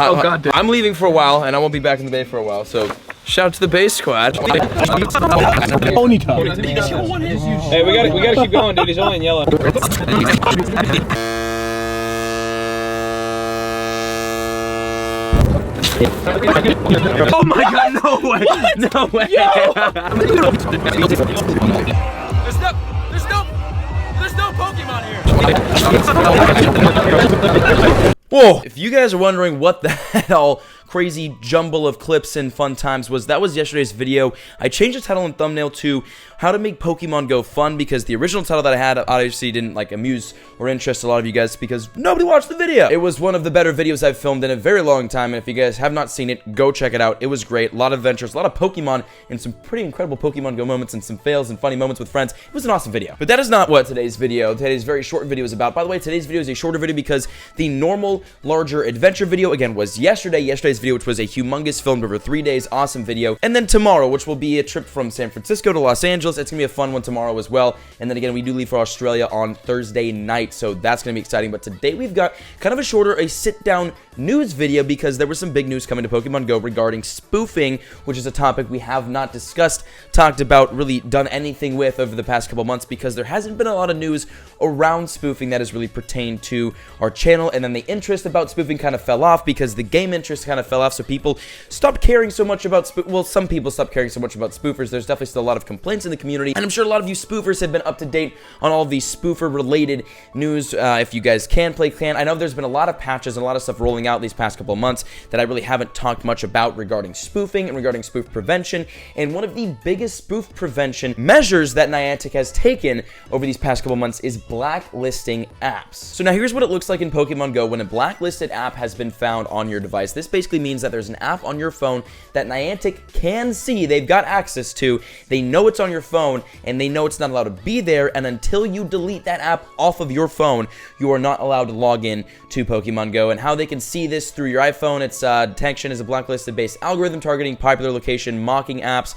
Oh, God damn. I'm leaving for a while, and I won't be back in the bay for a while, so shout out to the base squad. Hey, we gotta keep going, dude. He's only in yellow. Oh my god, no way! No way! There's no Pokemon here! Whoa! If you guys are wondering what the hell crazy jumble of clips and fun times was, that was yesterday's video. I changed the title and thumbnail to how to make Pokemon Go fun, because the original title that I had obviously didn't like amuse or interest a lot of you guys because nobody watched the video. It was one of the better videos I've filmed in a very long time, and if you guys have not seen it, go check it out. It was great. A lot of adventures, a lot of Pokemon, and some pretty incredible Pokemon Go moments and some fails and funny moments with friends. It was an awesome video. But that is not what today's very short video is about. By the way, today's video is a shorter video because the normal, larger adventure video, again, was yesterday's video, which was a humongous, filmed over 3 days, awesome video. And then tomorrow, which will be a trip from San Francisco to Los Angeles. It's gonna be a fun one tomorrow as well. And then again, we do leave for Australia on Thursday night, so that's gonna be exciting. But today we've got kind of a shorter, a sit-down news video because there was some big news coming to Pokemon Go regarding spoofing, which is a topic we have not discussed, talked about, really done anything with over the past couple months because there hasn't been a lot of news around spoofing that has really pertained to our channel. And then the interest about spoofing kind of fell off because the game interest kind of fell off, so people stopped caring so much about well, some people stopped caring so much about spoofers. There's definitely still a lot of complaints in the community, and I'm sure a lot of you spoofers have been up to date on all of these spoofer-related news. If you guys can play Clan, I know there's been a lot of patches and a lot of stuff rolling out these past couple of months that I really haven't talked much about regarding spoofing and regarding spoof prevention, and one of the biggest spoof prevention measures that Niantic has taken over these past couple of months is blacklisting apps. So now here's what it looks like in Pokemon Go when a blacklisted app has been found on your device. This basically means that there's an app on your phone that Niantic can see, they've got access to, they know it's on your phone, and they know it's not allowed to be there, and until you delete that app off of your phone, you are not allowed to log in to Pokemon Go. And how they can see this through your iPhone, it's detection is a blacklisted based algorithm targeting popular location mocking apps.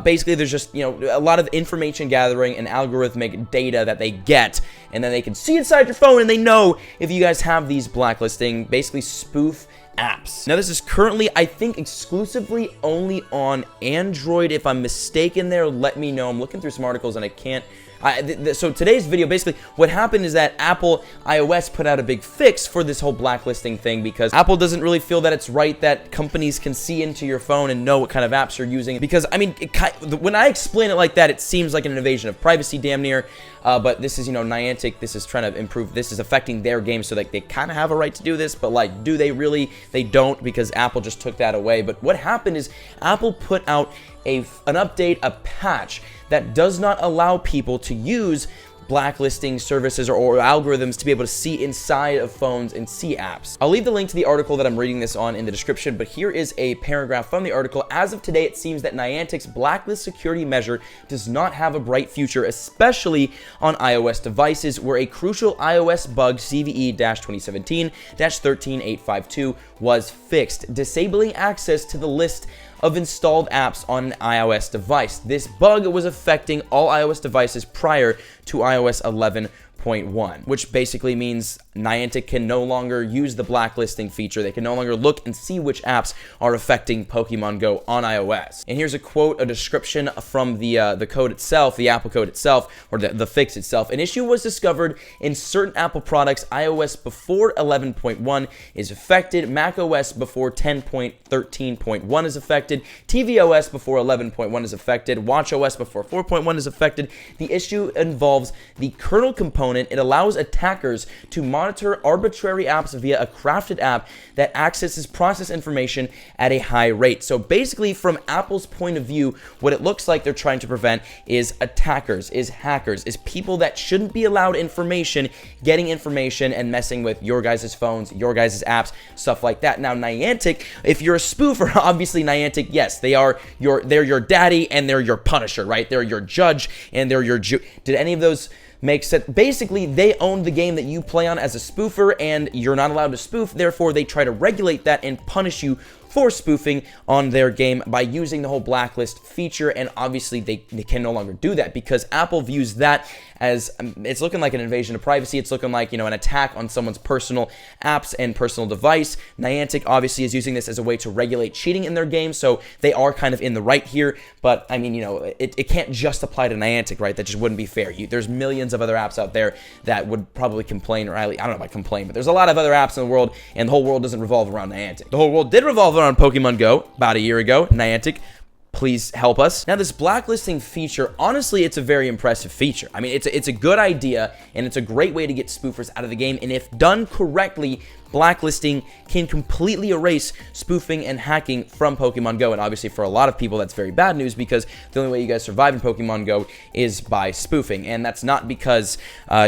Basically, there's just, you know, a lot of information gathering and algorithmic data that they get, and then they can see inside your phone, and they know if you guys have these blacklisting, basically spoof apps. Now, this is currently, I think, exclusively only on Android. If I'm mistaken there, let me know. I'm looking through some articles and I can't. So today's video, basically, what happened is that Apple iOS put out a big fix for this whole blacklisting thing because Apple doesn't really feel that it's right that companies can see into your phone and know what kind of apps you're using. Because, I mean, when I explain it like that, it seems like an invasion of privacy, damn near. But this is, you know, Niantic, this is trying to improve, this is affecting their game, so like they kind of have a right to do this, but like, do they really? They don't, because Apple just took that away. But what happened is Apple put out an update, a patch that does not allow people to use blacklisting services or algorithms to be able to see inside of phones and see apps. I'll leave the link to the article that I'm reading this on in the description, but here is a paragraph from the article. As of today, it seems that Niantic's blacklist security measure does not have a bright future, especially on iOS devices, where a crucial iOS bug, CVE-2017-13852, was fixed, disabling access to the list of installed apps on an iOS device. This bug was affecting all iOS devices prior to iOS 11.1, which basically means Niantic can no longer use the blacklisting feature. They can no longer look and see which apps are affecting Pokemon Go on iOS. And here's a quote, a description from the code itself, the Apple code itself, or the fix itself. An issue was discovered in certain Apple products. iOS before 11.1 is affected. macOS before 10.13.1 is affected. tvOS before 11.1 is affected. watchOS before 4.1 is affected. The issue involves the kernel component. It allows attackers to monitor arbitrary apps via a crafted app that accesses process information at a high rate. So basically, from Apple's point of view, what it looks like they're trying to prevent is attackers, is hackers, is people that shouldn't be allowed information, getting information and messing with your guys' phones, your guys' apps, stuff like that. Now, Niantic, if you're a spoofer, obviously Niantic, yes, they're your daddy and they're your punisher, right? They're your judge and they're your Did any of those make sense? Basically, they own the game that you play on as a spoofer, and you're not allowed to spoof. Therefore, they try to regulate that and punish you for spoofing on their game by using the whole blacklist feature, and obviously they can no longer do that because Apple views that as it's looking like an invasion of privacy. It's looking like, you know, an attack on someone's personal apps and personal device. Niantic obviously is using this as a way to regulate cheating in their game, so they are kind of in the right here. But I mean, you know, it can't just apply to Niantic, right? That just wouldn't be fair. There's millions of other apps out there that would probably complain, or I don't know about complain, but there's a lot of other apps in the world, and the whole world doesn't revolve around Niantic. The whole world did revolve around Pokemon Go about a year ago. Niantic, please help us. Now, this blacklisting feature, honestly, it's a very impressive feature. I mean, it's a good idea, and it's a great way to get spoofers out of the game, and if done correctly, blacklisting can completely erase spoofing and hacking from Pokemon Go. And obviously for a lot of people that's very bad news, because the only way you guys survive in Pokemon Go is by spoofing. And that's not because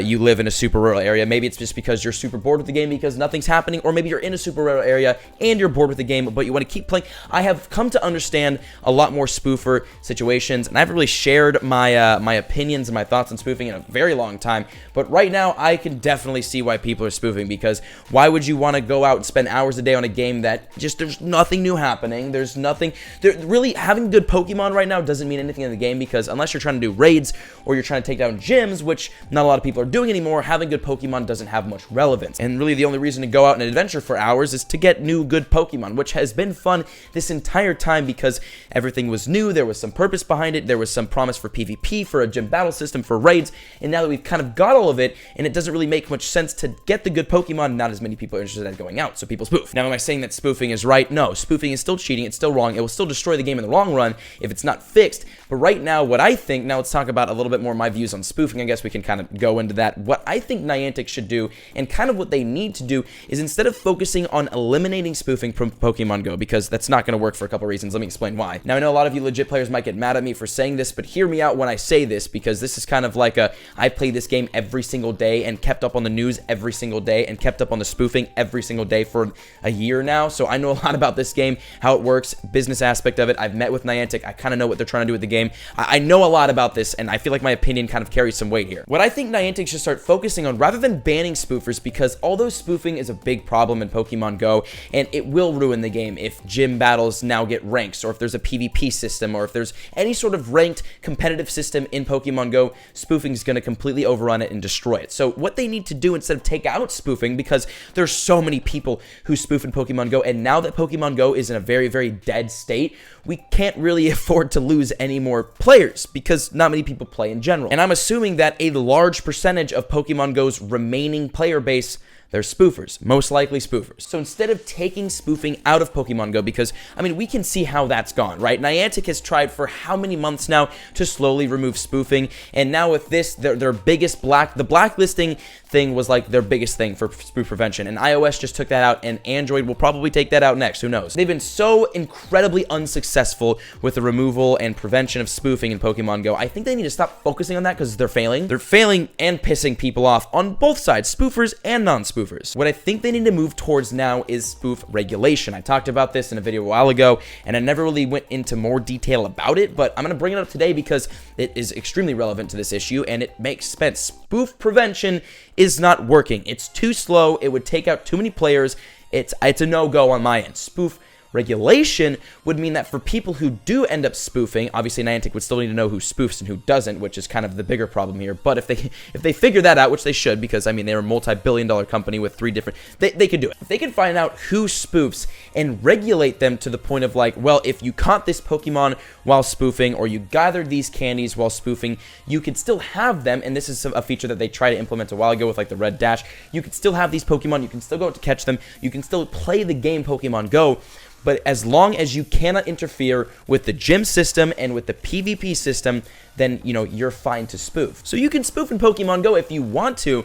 you live in a super rural area. Maybe it's just because you're super bored with the game because nothing's happening, or maybe you're in a super rural area and you're bored with the game but you want to keep playing. I have come to understand a lot more spoofer situations, and I haven't really shared my my opinions and my thoughts on spoofing in a very long time, but right now I can definitely see why people are spoofing, because why would you want to go out and spend hours a day on a game that just there's nothing new happening? There's nothing really. Having good Pokemon right now doesn't mean anything in the game, because unless you're trying to do raids or you're trying to take down gyms, which not a lot of people are doing anymore, having good Pokemon doesn't have much relevance. And really the only reason to go out and adventure for hours is to get new good Pokemon, which has been fun this entire time because everything was new. There was some purpose behind it. There was some promise for PvP, for a gym battle system, for raids, and now that we've kind of got all of it, and it doesn't really make much sense to get the good Pokemon, not as many people are interested in going out, so people spoof. Now, am I saying that spoofing is right? No, spoofing is still cheating. It's still wrong. It will still destroy the game in the long run if it's not fixed. But right now, what I think, now let's talk about a little bit more my views on spoofing. I guess we can kind of go into that. What I think Niantic should do, and kind of what they need to do, is instead of focusing on eliminating spoofing from Pokemon Go, because that's not going to work for a couple reasons. Let me explain why. Now, I know a lot of you legit players might get mad at me for saying this, but hear me out when I say this, because this is kind of like I play this game every single day and kept up on the news every single day and kept up on the spoofing every single day for a year now, so I know a lot about this game, how it works, business aspect of it. I've met with Niantic. I kind of know what they're trying to do with the game. I know a lot about this, and I feel like my opinion kind of carries some weight here. What I think Niantic should start focusing on, rather than banning spoofers, because although spoofing is a big problem in Pokemon Go, and it will ruin the game if gym battles now get ranks, or if there's a PvP system, or if there's any sort of ranked competitive system in Pokemon Go, spoofing is going to completely overrun it and destroy it. So what they need to do, instead of take out spoofing, because there's so many people who spoof in Pokemon Go, and now that Pokemon Go is in a very, very dead state, we can't really afford to lose any more players because not many people play in general. And I'm assuming that a large percentage of Pokemon Go's remaining player base, they're spoofers, most likely spoofers. So instead of taking spoofing out of Pokemon Go, because, I mean, we can see how that's gone, right? Niantic has tried for how many months now to slowly remove spoofing, and now with this, their biggest the blacklisting thing was like their biggest thing for spoof prevention, and iOS just took that out, and Android will probably take that out next, who knows? They've been so incredibly unsuccessful with the removal and prevention of spoofing in Pokemon Go. I think they need to stop focusing on that because they're failing. They're failing and pissing people off on both sides, spoofers and non-spoofers. What I think they need to move towards now is spoof regulation. I talked about this in a video a while ago, and I never really went into more detail about it, but I'm going to bring it up today because it is extremely relevant to this issue, and it makes sense. Spoof prevention is not working. It's too slow. It would take out too many players. It's a no-go on my end. Spoof regulation would mean that for people who do end up spoofing, obviously Niantic would still need to know who spoofs and who doesn't, which is kind of the bigger problem here. But if they figure that out, which they should, because I mean they're a multi-billion-dollar company with 3 different, they could do it. If they could find out who spoofs and regulate them to the point of like, well, if you caught this Pokemon while spoofing, or you gathered these candies while spoofing, you could still have them. And this is a feature that they tried to implement a while ago with like the Red Dash. You could still have these Pokemon. You can still go out to catch them. You can still play the game Pokemon Go. But as long as you cannot interfere with the gym system and with the PvP system, then, you know, you're fine to spoof. So you can spoof in Pokemon Go if you want to,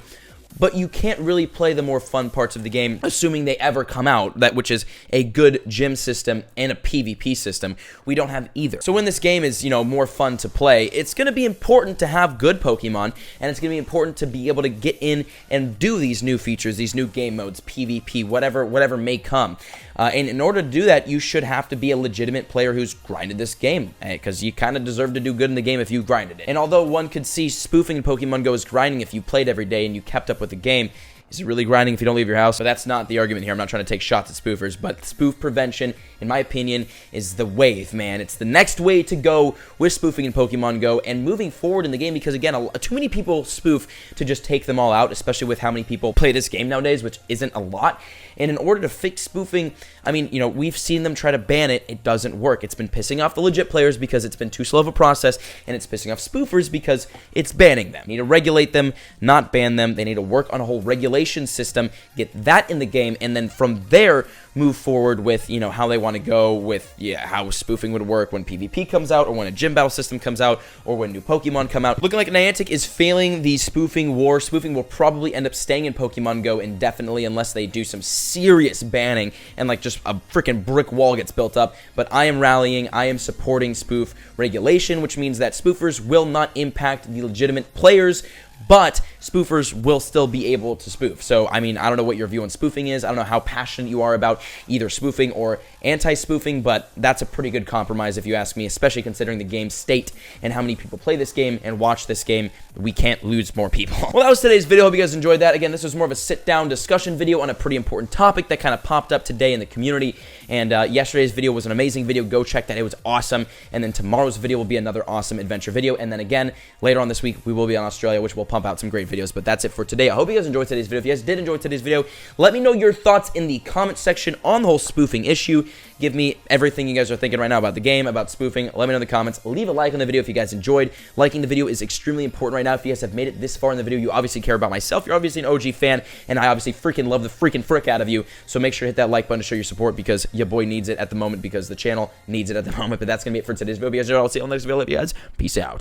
but you can't really play the more fun parts of the game, assuming they ever come out, which is a good gym system and a PvP system. We don't have either. So when this game is, you know, more fun to play, it's going to be important to have good Pokemon, and it's going to be important to be able to get in and do these new features, these new game modes, PvP, whatever may come. And in order to do that, you should have to be a legitimate player who's grinded this game, because you kind of deserve to do good in the game if you grinded it. And although one could see spoofing in Pokemon Go as grinding if you played every day and you kept up with the game, Is it really grinding if you don't leave your house? But that's not the argument here. I'm not trying to take shots at spoofers, but spoof prevention, in my opinion, is the wave, man. It's the next way to go with spoofing in Pokemon Go and moving forward in the game because, again, too many people spoof to just take them all out, especially with how many people play this game nowadays, which isn't a lot. And in order to fix spoofing, I mean, you know, we've seen them try to ban it. It doesn't work. It's been pissing off the legit players because it's been too slow of a process, and it's pissing off spoofers because it's banning them. They need to regulate them, not ban them. They need to work on a whole regulation system, get that in the game, and then from there, move forward with, you know, how they want to go with, how spoofing would work when PvP comes out, or when a gym battle system comes out, or when new Pokemon come out. Looking like Niantic is failing the spoofing war. Spoofing will probably end up staying in Pokemon Go indefinitely unless they do some serious banning and like just a freaking brick wall gets built up. But I am rallying, I am supporting spoof regulation, which means that spoofers will not impact the legitimate players, but spoofers will still be able to spoof. So, I mean, I don't know what your view on spoofing is. I don't know how passionate you are about either spoofing or anti-spoofing, but that's a pretty good compromise if you ask me, especially considering the game's state and how many people play this game and watch this game. We can't lose more people. Well, that was today's video. Hope you guys enjoyed that. Again, this was more of a sit-down discussion video on a pretty important topic that kind of popped up today in the community, and yesterday's video was an amazing video. Go check that. It was awesome. And then tomorrow's video will be another awesome adventure video, and then again, later on this week, we will be on Australia, which will pump out some great videos. But that's it for today. I hope you guys enjoyed today's video. If you guys did enjoy today's video, let me know your thoughts in the comment section on the whole spoofing issue. Give me everything you guys are thinking right now about the game, about spoofing. Let me know in the comments. Leave a like on the video if you guys enjoyed. Liking the video is extremely important right now. If you guys have made it this far in the video, you obviously care about myself. You're obviously an OG fan, and I obviously freaking love the freaking frick out of you. So make sure to hit that like button to show your support because your boy needs it at the moment, because the channel needs it at the moment. But that's going to be it for today's video. I'll see you on the next video. Love you guys. Peace out.